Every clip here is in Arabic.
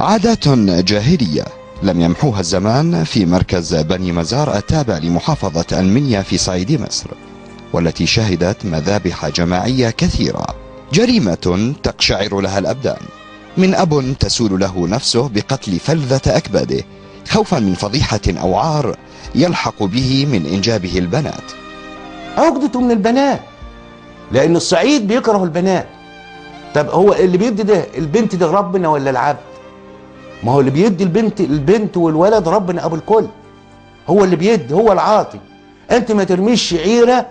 عادات جاهلية لم يمحوها الزمان في مركز بني مزار التابع لمحافظة المنيا في صعيد مصر، والتي شهدت مذابح جماعية كثيرة. جريمة تقشعر لها الأبدان، من أب تسول له نفسه بقتل فلذة أكباده خوفا من فضيحة أو عار يلحق به من إنجابه البنات. عقدته من البنات، لأن الصعيد بيكره البنات. طب هو اللي بيدي ده البنت ده ربنا ولا العبد؟ ما هو اللي بيدي البنت والولد ربنا أبو الكل، هو اللي بيدي، هو العاطي. أنت ما ترميش شعيرة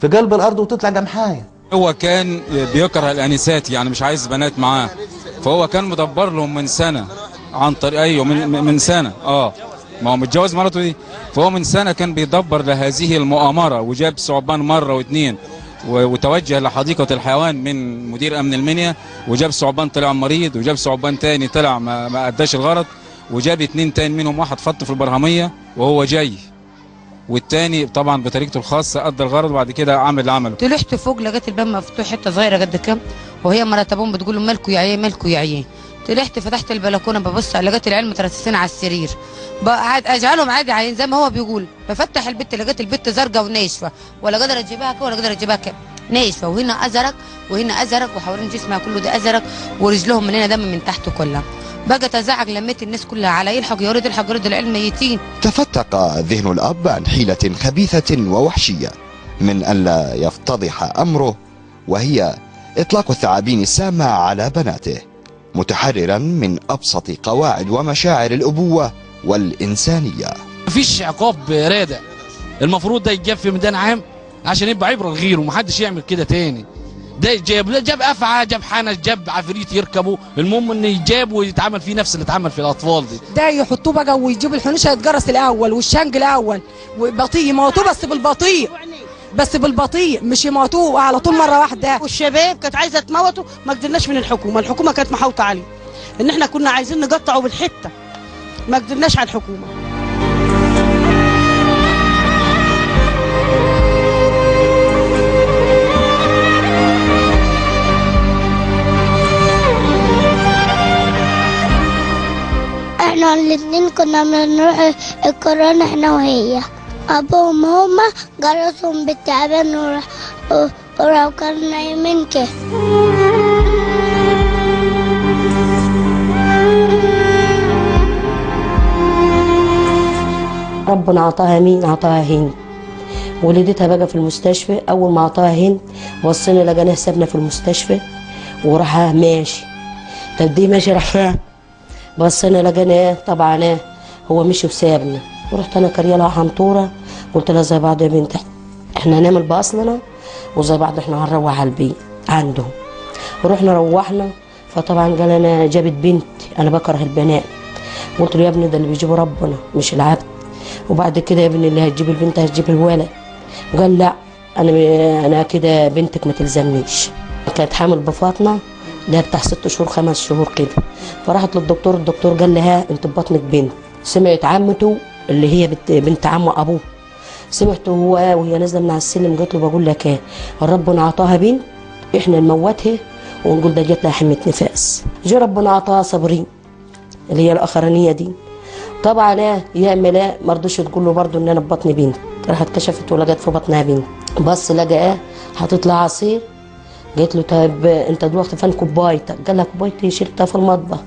في قلب الأرض وتطلع جمحاية. هو كان بيكره الانسات، يعني مش عايز بنات معاه، فهو كان مدبر لهم من سنه عن طريق من سنه ما هو متجوز مراته دي، فهو من سنه كان بيدبر لهذه المؤامره، وجاب ثعبان مره واثنين، وتوجه لحديقه الحيوان من مدير امن المنيا، وجاب ثعبان طلع مريض، وجاب ثعبان تاني طلع ما اداش الغرض، وجاب اثنين تاني منهم واحد فط في البرهميه وهو جاي، والتاني طبعا بطريقته الخاصه ادى الغرض، وبعد كده عمل اللي عمله. طلعت فوق لقيت الباب مفتوح حته صغيره قد كام، وهي مرات ابوهم بتقول له مالكوا يا عيه مالكوا يا عيه. طلعت فتحت البلكونه ببص لقيت العيال مترصصين على السرير، قاعد اجعلهم عادي عايين زي ما هو بيقول. بفتح البت لقيت البت زرقاء وناشفه، ولا قادره اجيبها كده ولا قادره اجيبها كده، ناشفه، وهنا ازرق وهنا ازرق، وحوالين جسمها كله ده ازرق، ورجلهم من هنا دم من تحت كلها. بقت ازعج، لميت الناس كلها على يلحق يا ولد الحق يا ولد العيال ميتين. تفتق ذهن الأب عن حيلة خبيثة ووحشية من أن لا يفتضح أمره، وهي إطلاق الثعابين السامة على بناته، متحررا من أبسط قواعد ومشاعر الأبوة والإنسانية. مفيش عقاب رادع، المفروض ده يتجاب في ميدان عام عشان يبقى عبرة لغيره، ومحدش يعمل كده تاني. ده جاب افعى، جاب حنش، جاب عفريت يركبوا، المهم انه يجاب ويتعمل فيه نفس اللي اتعمل في الاطفال دي. ده يحطوه بقى ويجيب الحنوشه يتجرس الاول والشنج الاول وبطيء يموتوه، بس بالبطيء مش يموتوه على طول مره واحده. والشباب كانت عايزه تموته، ما قدرناش من الحكومه كانت محاوطه عليه، ان احنا كنا عايزين نقطعه بالحته، ما قدرناش على الحكومه. احنا الاتنين كنا بنروح القران احنا وهي، ابوهم هما جرسهم بالتعبان وراحوا كانوا نايمين كده. ربنا عطاها مين؟ عطاها هند. ولدتها بقى في المستشفى. اول ما عطاها هند وصلنا لقيناها سابنا في المستشفى وراح ماشي. طب دي ماشي راح فين؟ بصينا لقينا طبعا هو مشي وسابنا. ورحت انا كريالها حنطوره، قلت لها زي بعض يا بنت، احنا هنعمل باصلنا وزي بعض احنا هنروح على البيت عندهم. ورحنا روحنا، فطبعا قال انا جابت بنت، انا بكره البنات. قلت له يا ابني ده اللي بيجيبه ربنا مش العبد، وبعد كده يا ابني اللي هتجيب البنت هتجيب الولد. قال لا انا كده بنتك ما تلزمنيش. كانت حامل بفاطمه ده بتاع 6 شهور 5 شهور كده، فراحت للدكتور، الدكتور قال لها انت ببطنك بنت. سمعت عمته اللي هي بنت عم ابوه، سمعته هو وهي نازله من على السلم، قالت له بقول لك ايه، ربنا عطاها بنت احنا نموتها ونقول ده جت لها حمه نفاس. جه ربنا عطاها صابرين اللي هي الاخرانيه دي. طبعا يعمل ما رضوش تقول له برضه ان انا ببطني بنت. راحت كشفت ولقت في بطنها بنت، بص لقى هتطلع عصير. قالت له طيب انت دلوقتي فين كوبايتك؟ قال لها كوبايتي شلتها في المطبخ.